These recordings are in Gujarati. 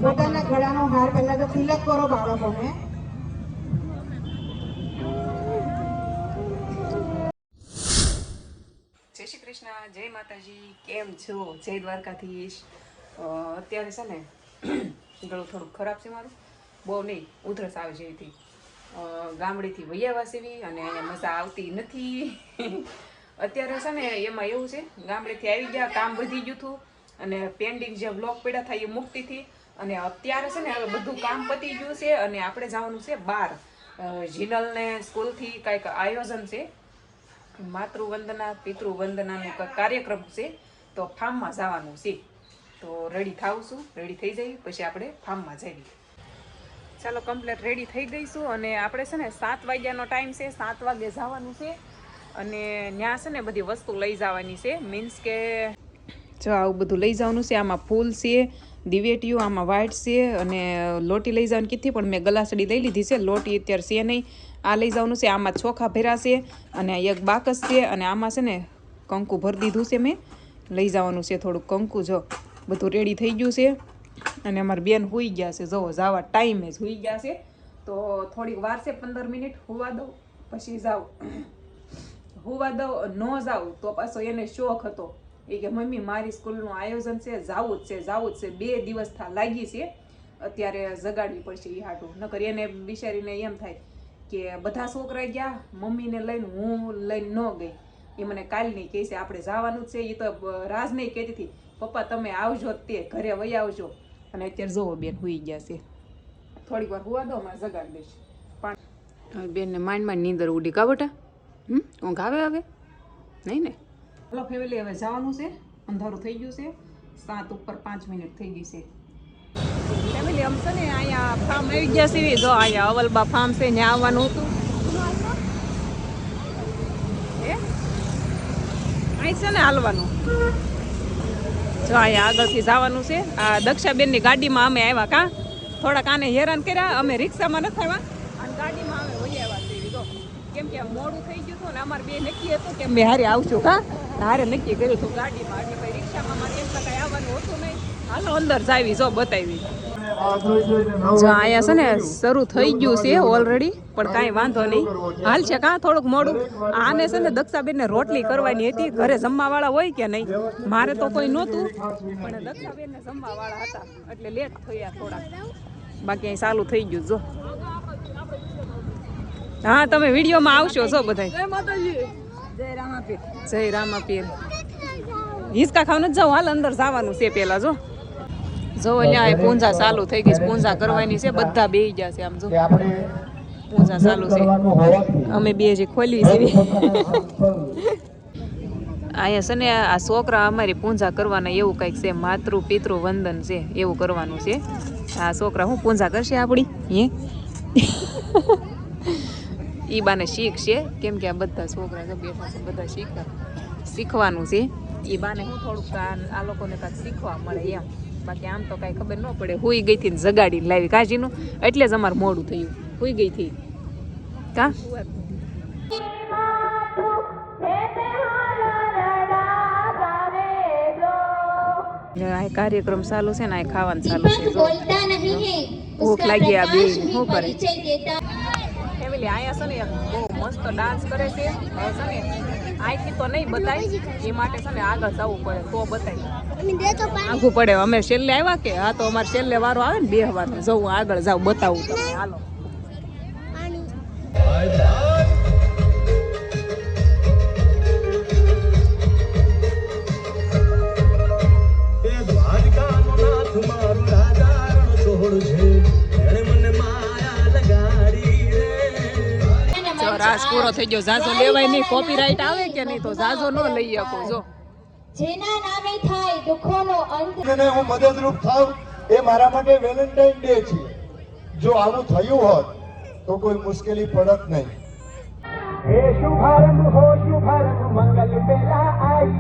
પોતાના ગળાનો હાર પહેલા તો તિલક કરો બાળકોને. જય શ્રી કૃષ્ણ, જય માતાજી. કેમ છો? જય દ્વારકાધીશ. અત્યારે છે ને ગળું થોડુંક ખરાબ છે મારું, બહુ નહીં, ઉધરસ આવે છે એથી. ગામડેથી વૈયાવા સેવી અને અહીંયા મજા આવતી નથી. અત્યારે છે ને એમાં એવું છે, ગામડેથી આવી ગયા, કામ વધી ગયું હતું અને પેન્ડિંગ જે બ્લોક પડ્યા થાય એ મુકતી હતી. અને અત્યારે છે ને હવે બધું કામ પતી ગયું છે અને આપણે જવાનું છે બહાર. જીનલને સ્કૂલથી કાંઈક આયોજન છે, માતૃવંદના પિતૃવંદનાનો કાર્યક્રમ છે, તો ફાર્મમાં જવાનું છે. તો રેડી થાવું છું, રેડી થઈ જઈએ પછી આપણે ફાર્મમાં જઈએ. ચાલો કમ્પ્લીટ રેડી થઈ ગઈશું અને આપણે છે ને 7 વાગ્યાનો ટાઈમ છે, 7 વાગે જવાનું છે. અને ત્યાં છે ને બધી વસ્તુ લઈ જવાની છે, મીન્સ કે જો આવું બધું લઈ જવાનું છે. આમાં ફૂલ છે, દિવેટીયું, આમાં વાઇટ છે અને લોટી લઈ જવાની કીધી પણ મેં ગલાસડી લઈ લીધી છે, લોટી અત્યારે છે નહીં. આ લઈ જવાનું છે, આમાં ચોખા ભેરા છે અને એક બાકસ છે અને આમાં છે ને કંકુ ભરી દીધું છે, મેં લઈ જવાનું છે થોડુંક કંકુ. જો બધું રેડી થઈ ગયું છે અને અમારી બેન સૂઈ ગયા છે, જો જવા ટાઈમે જ સૂઈ ગયા છે. તો થોડીક વાર છે, 15 મિનિટ હોવા દઉં પછી જાઉં. હોવા દઉં ન જાઉં તો પાછો એને શોખ હતો એ કે મમ્મી મારી સ્કૂલનું આયોજન છે, જાવું જ છે, જાવું જ છે. 2 દિવસ લાગી છે, અત્યારે જગાડવી પડશે એ હાટું. નકર એને બિચારીને એમ થાય કે બધા છોકરા ગયા, મમ્મીને લઈને હું લઈને ન ગઈ. એ મને કાલની કહે છે આપણે જવાનું જ છે. એ તો રાજ નહીં કહેતી હતી પપ્પા તમે આવજો તે ઘરે વહી આવજો. અને અત્યારે જોવો બેન સૂઈ ગયા છે, થોડીક વાર હોવા દો મારે જગાડી દઈશ. પણ બેનને માંડ નીંદર ઉડી. કા બેટા ઊંઘ આવે હવે નહીં ને? હલો ફેમિલી, હવે જવાનું છે, અંધારું થઈ ગયું છે, 7 ઉપર 5 મિનિટ થઈ ગઈ છે. ફેમિલી આમ છે ને અહીંયા ફાર્મ આવી ગયા છે. જો અહીંયા અવલબા ફાર્મ છે, ત્યાં આવવાનું હતું. અહીં છે ને હાલવાનું. જો અહીંયા આગળથી જવાનું છે. આ દક્ષાબેનની ગાડીમાં અમે આવ્યા. કાં થોડાક આને હેરાન કર્યા, અમે રિક્ષામાં નથી આવ્યા અને ગાડીમાં અમે વહી આવ્યા છીએ. જો કેમ કે મોડું થઈ ગયું હતું ને અમારે બે નક્કી હતું કે અમે હારે આવશું. કાં હારે નક્કી કર્યું હતું ગાડીમાં, એટલે ભાઈ રિક્ષામાં મારે એમ કાંઈ આવવાનું હતું નહીં. હાલો અંદર જાવી, જો બતાવી. જો અહીંયા છે ને શરૂ થઈ ગયું છે ઓલરેડી, પણ કાંઈ વાંધો નહીં, હાલ છે. કાં થોડુંક મોડું. આને છે ને દક્ષાબેનને રોટલી કરવાની હતી. ઘરે જમવાવાળા હોય કે નહીં? મારે તો કોઈ નહોતું, પણ દક્ષાબેનને જમવાવાળા હતા એટલે લેટ થયા થોડા. બાકી અહીં ચાલુ થઈ ગયું. જો હા તમે વિડીયોમાં આવશો જો બધા. જય રામાપીર. હિંચકા ખાવ નથી જાવ, હાલ અંદર જવાનું છે પેલા. જો જો અહીંયા પૂંજા ચાલુ થઈ ગઈ, પૂંજા કરવાની છે. બધા બેહી ગયા છે. આમ જો પૂંજા ચાલુ છે, અમે બે જે ખોલવી છે. અહીંયા છે ને આ છોકરા અમારી પૂંજા કરવાના એવું કંઈક છે, માતૃ પિતૃ વંદન છે એવું કરવાનું છે. આ છોકરા હું પૂંજા કરશે આપણી હે ઈ બાને શીખશે, કેમ કે આ બધા છોકરા બેઠા છે, બધા શીખવાનું છે. એ બાને હું થોડુંક આ લોકોને કાંઈક શીખવા મળે એમ. બાકી આમ તો કાંઈ ખબર ન પડે. હુઈ ગઈ થી જગાડીને લાવી કાજીનું, એટલે જ અમારે મોડું થયું. હુઈ ગઈ થી કા કાર્યક્રમ ચાલુ છે ને, આ ખાવાનું ચાલુ છે. ભૂખ લાગી આ બે શું કરે ફેમિલી. અહીંયા છે ને બહુ મસ્ત ડાન્સ કરે છે. અહીંથી તો નહીં બતાય, એ માટે છે ને આગળ જવું પડે તો બતાય. આઘું પડે. અમે છેલ્લે આવ્યા કે હા, તો અમારે છેલ્લે વારો આવે ને બેહવાનો. જવું આગળ જાવ બતાવું તમને. હાલો રાસ પૂરો થઈ ગયો. ઝાઝો લેવાય નહીં, કોપીરાઈટ આવે કે નહીં, તો ઝાઝો ન લઈ શકો. જો જેના નામે થાય દુખોનો અંત, અને હું મદદરૂપ થાવ એ મારા માટે વેલેન્ટાઇન ડે છે. જો આવું થયું હોત તો કોઈ મુશ્કેલી પડત નહીં. હે શુભારંભ હો શુભારંભ, મંગલ બેલા આઈ,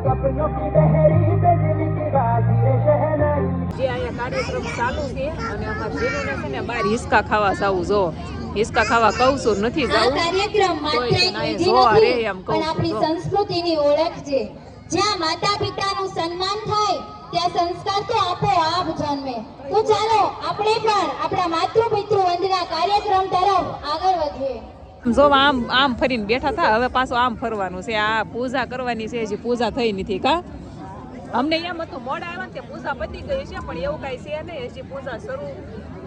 સપનો કી બહેરી બિજલી કી બાજી રે શહનાઈ. જે અહીંયા કાર્યક્રમ ચાલુ છે અને અમાર જીરોને છે ને બહાર હિસકા ખાવા જાવું. જો હિસકા ખાવા કહું છું, નથી જાવું. કાર્યક્રમ માત્ર એક વિધિ નથી, પણ આપણી સંસ્કૃતિની ઓળખ છે. જ્યાં માતા પિતાનું સન્માન થાય ત્યાં સંસ્કાર તો આપોઆપ જન્મે. તો ચાલો આપણે પણ આપણા માતૃપિતૃ વંદના કાર્યક્રમ તરફ આગળ વધીએ. જો આમ આમ ફરીને બેઠા થા, હવે પાછું આમ ફરવાનું છે. આ પૂજા કરવાની છે, હજી પૂજા થઈ નથી કા. અમને એમ હતું મોડા આવ્યા ને પૂજા પતી ગઈ છે, પણ એવું કાંઈ છે નહીં. હજી પૂજા શરૂ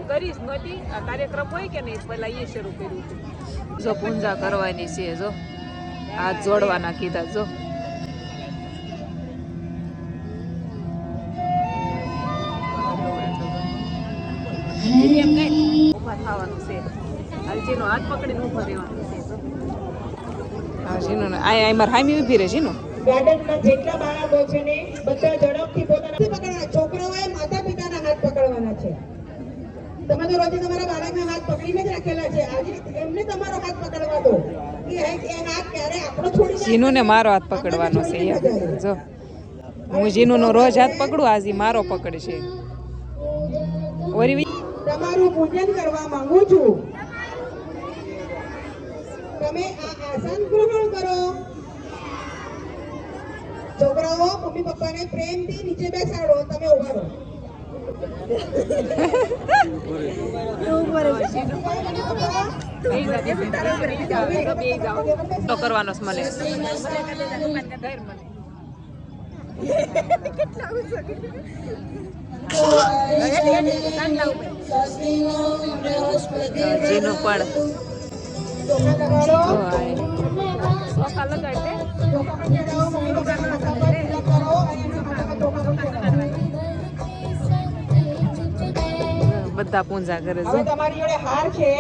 કરી જ નહોતી. આ કાર્યક્રમ હોય કે નહીં પહેલા એ શરૂ કર્યું હતું. જો પૂજા કરવાની છે, જો હાથ જોડવાના કીધા. જો એમ કઈ ઉભા થવાનું છે. હાલજીનો હાથ પકડીને ઉભા રહેવાનું છે. હાલજીનો આ મારે હામી ઊભી રહે છે નો. ગાર્ડનમાં જેટલા બાળકો છે ને બધા ઝડપથી પોતાના પકડવાના. છોકરાઓએ માતા પિતાના હાથ પકડવાના છે. તમે તો રોજે તમારા બાળકના હાથ પકડીને જ રાખેલા છે. આજે એમને તમારો હાથ પકડવા દો. એ હાથ ક્યારે આપણો છોડી જાય. જીનુને મારો હાથ પકડવાનો છે. જો હું જીનુનો રોજ હાથ પકડું, આજે મારો પકડશે. ઓરી તમારું પૂજન કરવા માંગુ છું. તમે આ આસન ગ્રહણ કરો. છોકરાઓ મમ્મી પપ્પાને પ્રેમથી નીચે બેસાડો. તમે ઉભા રહો. તો કરવાનો છે મને. જીનું પણ સોખા લગાડ દે. બધા પૂજા કરે છે. હવે તમારી જોડે હાર છે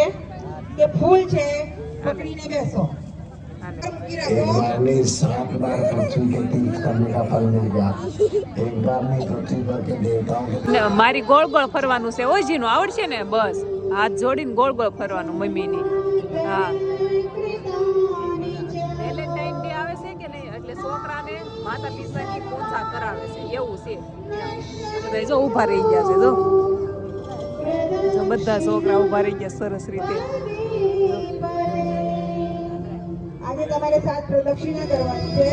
કે ફૂલ છે, પકડીને બેસો. મૂકી एक રાખો. बार में 7 बार पृथ्वी के तीर्थ करने का फल मिल गया। एक बार में पृथ्वी पर के देवताओं के ને મારી ગોળ ગોળ ફરવાનું છે. ઓજીનું આવડશે ને? બસ હાથ જોડીને ગોળ ગોળ ફરવાનું મમ્મીની. હા, વેલેન્ટાઇન ડે આવે છે કે નહીં, એટલે છોકરાને માતા પિતાની પૂજા કરાવે છે, એવું છે. બધા જો ઊભા રહી ગયા છે. જો બધા છોકરા ઊભા રહી ગયા સરસ રીતે. આજે તમારે 7 પ્રદક્ષિણા કરવાની છે.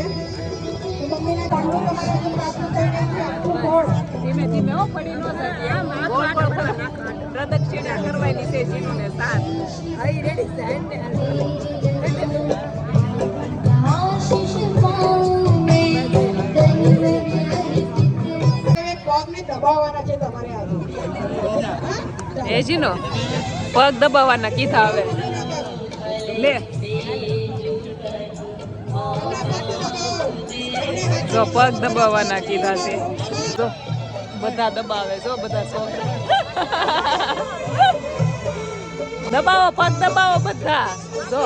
તો મમ્મીના ઘરનું તમારે જે પ્રાપ્ત થઈ ગયું છે આખું ગોળ. ધીમે ધીમે હો, પડી ન જતી. આમ ગોળ ગોળ પ્રદક્ષિણા કરવાની છે જીનુને 7. હવે પગને દબાવવાના છે તમારે આજે. એ જીનો પગ દબાવવાના કીધા. હવે લે જો પગ દબાવવાના કીધા છે. જો બધા દબાવે. જો બધા છોકરા દબાવો, પગ દબાવો બધા. જો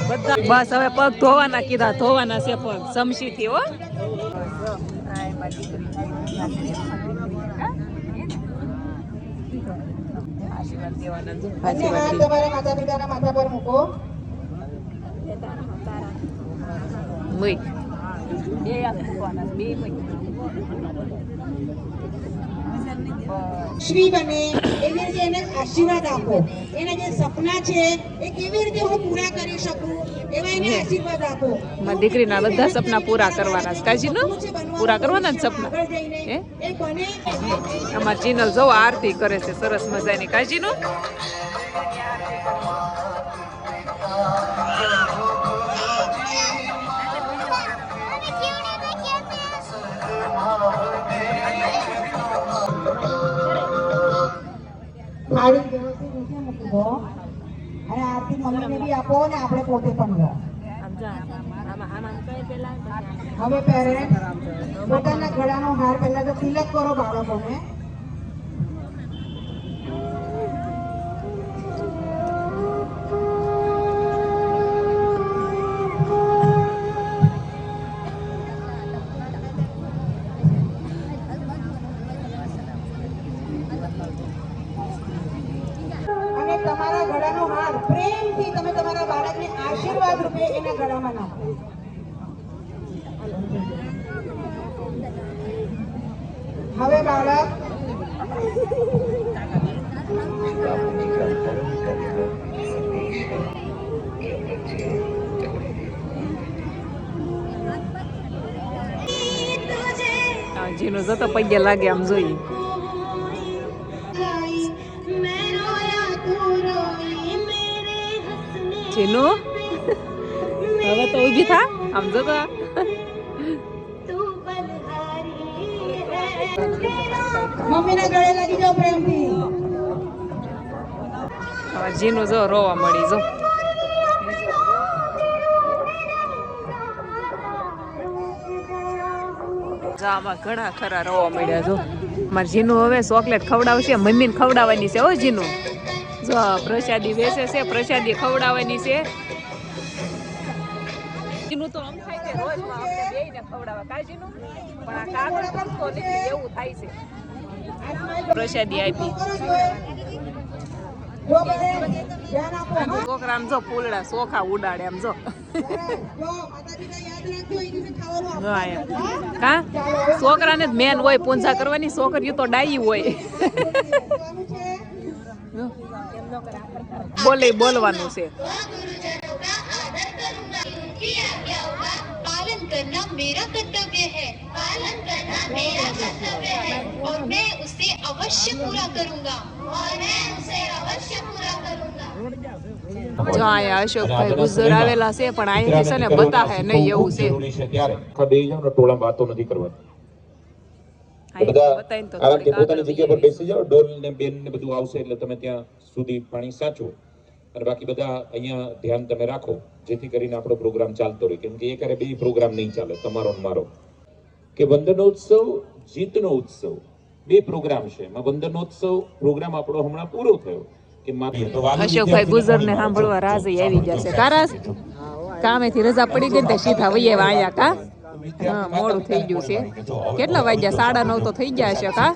બધા બસ હવે પગ ધોવાના કીધા. ધોવાના છે પગ સમશીથી. હો આશીર્વાદ દેવાના. જો બંને આશીર્વાદ હાથ દે. તમારા માતા પિતાના માથા પર મૂકો. મૂક. બે હાથ મૂકવાના. બે મૂક. શ્રી બને એવી રીતે એને આશીર્વાદ આપો. એના જે સપના છે એ કેવી રીતે હું પૂરા કરી શકું એવા એને આશીર્વાદ આપો. મારી દીકરીના બધા સપના પૂરા કરવાના છે. કાજીનું પૂરા કરવાના જ સપના. આગળ જઈને હે? એ બને. અમાર ચેનલ જો આરતી કરે છે સરસ મજાની. કાજીનું થાળી વ્યવસ્થિત નીચે મૂકી દો અને આરતી મમ્મીને બી આપો અને આપણે પોતે પણ લો. હવે પેરેન્ટ પોતાના ગળાનો હાર પહેલા તો તિલક કરો બાળકોને. અને તમારા ગળાનો હાર પ્રેમથી તમે તમારા બાળકને આશીર્વાદ રૂપે એના ગળામાં નાખો. હવે બાળક જીનું જતો પગે લાગે આમ જોઈએ. જીનું હવે તો ઊભી થા આમ જતો. મમ્મીના ગળે લાગી જાઓ પ્રેમથી. હવે જીનું જો રોવા મળી જો. આમાં ઘણા ખરા રોવા મળ્યા જો. મારે જીનું હવે ચોકલેટ ખવડાવશે, મમ્મીને ખવડાવવાની છે. હો જીનું જો પ્રસાદી વેચે છે, પ્રસાદી ખવડાવવાની છે. જીનું તો આમ થાય છે રોજ આપણે બેયને ખવડાવવા કા જીનું, પણ આ કાગળ કરતો નથી એવું થાય છે. પ્રસાદી આપી જો બને ધ્યાન આપો. છોકરા આમ જો ફૂલડા સોખા ઉડાડે આમ જો. જો માતાજીને યાદ રાખજો, એ દિવસે ખાવાનું જો આયા કા છોકરાને જ મેન હોય પૂંજા કરવાની, છોકરીઓ તો ડાઈ હોય. આપવાનું છે. બોલે બોલવાનું છે. पालन करना मेरा कर्तव्य है, पालन करना मेरा कर्तव्य है और मैं उसे अवश्य पूरा करूंगा, और मैं उसे अवश्य पूरा करूंगा. જો અહીંયા અશોકભાઈ ગુજર આવેલા છે, પણ અહીંથી છે ને બતાહે નહીં એવું છે. બે જાવ ટોળા વાતો નથી કરવાની. બધા આરામથી પોતાની જગ્યા પર બેસી જાઓ. ડોલ ને બેન ને બધું આવશે એટલે તમે ત્યાં સુધી પાણી સાચો, અને બાકી બધા અહીંયા ધ્યાન તમે રાખો, જેથી કરીને આપણો પ્રોગ્રામ ચાલતો રહે. કેમ કે એક બે પ્રોગ્રામ નહીં ચાલે, તમારો ને મારો. કે વંદનોત્સવ, જીતનો ઉત્સવ, બે પ્રોગ્રામ છે. એમાં વંદનોત્સવ પ્રોગ્રામ આપણો હમણાં પૂરો થયો. કે અશોકભાઈ ગુજર ને સાંભળવા રાજ આવી જશે. કારાસ કામેથી રજા પડી ગઈ ને સીધા વૈયા આયા કા. હા મોડું થઈ ગયું છે. કેટલા વાગ્યા? 9:30 તો થઈ ગયા છે કા.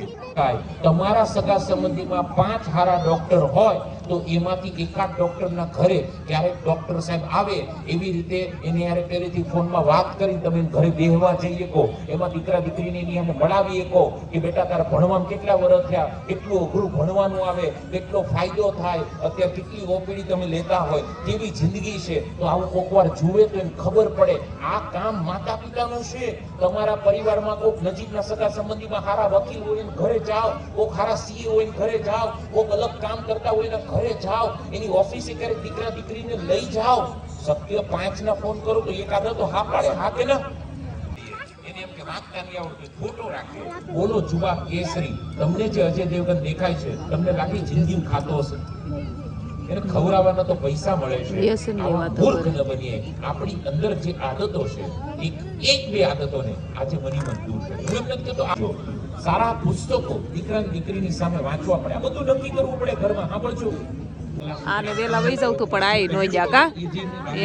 તમારા સગા સંબંધીમાં 5 હારા ડોક્ટર હોય તો એમાંથી એકાદ ડોક્ટરના ઘરે ક્યારેક ડોક્ટર સાહેબ આવે, એવી રીતે એની યારે પહેલેથી ફોનમાં વાત કરી તમે ઘરે બેહવા જઈએ કહો. એમાં દીકરા દીકરીને એની અમે મળાવીએ કહો કે બેટા તારા ભણવામાં કેટલા વર્ષ થયા, કેટલું અઘરું ભણવાનું આવે, કેટલો ફાયદો થાય, અત્યારે કેટલી ઓપીડી તમે લેતા હોય, કેવી જિંદગી છે. તો આવું કોક વાર જુએ તો એને ખબર પડે આ કામ માતા પિતાનું છે. તમારા પરિવારમાં કોઈક નજીકના સગા સંબંધીમાં હારા વકીલ હોય ને ઘરે જાઓ, કોઈક હારા સીએ હોય ને ઘરે જાઓ, કોઈક અલગ કામ કરતા હોય ને ઘરે જાઓ, એની ઓફિસે ક્યારેક દીકરા દીકરીને લઈ જાઓ. શક્ય 5 ના ફોન કરો તો એક આદો તો હા પાડે, હા કે ના. એને એમ કે વાંચતા નહીં આવડતું, ફોટો રાખે, બોલો જુવા કેસરી. તમને જે અજય દેવગન દેખાય છે, તમને લાગી જિંદગી ખાતો હશે. એને ખવડાવવાના તો પૈસા મળે છે. મૂર્ખ ન બનીએ. આપણી અંદર જે આદતો છે, એક બે આદતોને આજે મની દૂર કરે. હું એમ નથી કહેતો સારા પુસ્તકો દીકરા દીકરીની સામે વાંચવા પડે, આ બધું નક્કી કરવું પડે ઘરમાં. સાંભળજો, આને વેલા વહી જવું પણ આઈ નો જા કા.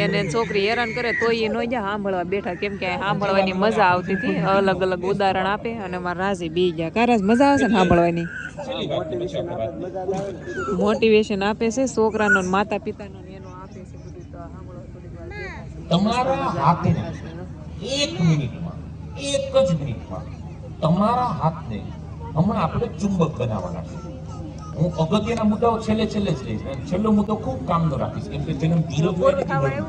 એને છોકરી હેરાન કરે તો એ નો જા સાંભળવા બેઠા, કેમ કે સાંભળવાની મજા આવતી હતી. અલગ અલગ ઉદાહરણ આપે અને મારા રાજી બી ગયા. કારાજ મજા આવશે ને સાંભળવાની. મોટિવેશન આપે છે છોકરાનો, માતા પિતાનો એનો આપે છે બધું. તો સાંભળવા થોડી વાર તમારા હાથને 1 મિનિટમાં, એક જ મિનિટમાં તમારા હાથને હમણાં આપણે ચુંબક બનાવવાના છે. હું અગત્યના મુદ્દાઓ છેલ્લે જ લઈશ. છેલ્લો મુદ્દો ખૂબ કામનો રાખીશ, કેમ કે જેને ધીરજ હોય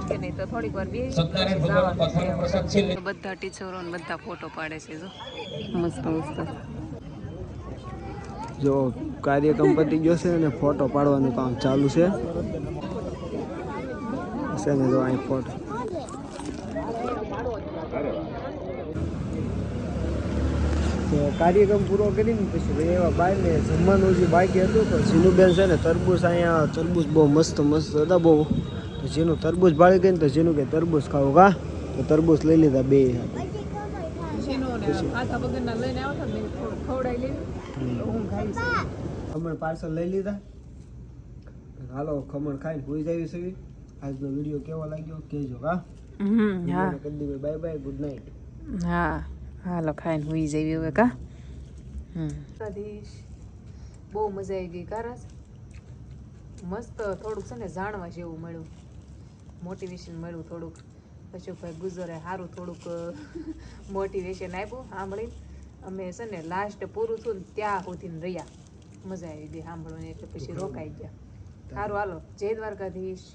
કે નહીં તો થોડીક વાર બે સત્યનારાયણ ભગવાનનો કથાનો પ્રસાદ છેલ્લે. બધા ટીચરો ને બધા ફોટો પાડે છે. જો મસ્ત મસ્ત. જો કાર્યક્રમ પતી ગયો છે અને ફોટો પાડવાનું કામ ચાલુ છે. ને જો અહીં ફોટો કાર્યક્રમ પૂરો કરીને પછી એવા બારને જમવાનું જે બાકી હતું તો ઝીનુબેન છે ને તરબૂચ, અહીંયા તરબૂચ બહુ મસ્ત મસ્ત હતા બહુ. તો જેનું તરબૂચ બાળી ગઈ ને તો જેનું કે તરબૂચ ખાવું કા, તો તરબૂચ લઈ લીધા બે. ખમણ પાર્સલ લઈ લીધા. હાલો ખમણ ખાઈને ભૂઈ જાય છે. આજનો વિડીયો કેવો લાગ્યો કહેજો કા. Bye bye, good night. હા હાલો ખાઈને હુઈ જઈએ હવે કા. બહુ મજા આવી ગઈ કારાસ. મસ્ત થોડુંક છે ને જાણવા જેવું મળ્યું, મોટિવેશન મળ્યું થોડુંક. અશોકભાઈ ગુજરે સારું થોડુંક મોટિવેશન આપ્યું સાંભળીને. અમે છે ને લાસ્ટ પૂરું થયું ને ત્યાં સુધી રહ્યા, મજા આવી ગઈ સાંભળવાની, એટલે પછી રોકાઈ ગયા. સારું હાલો, જય દ્વારકાધીશ.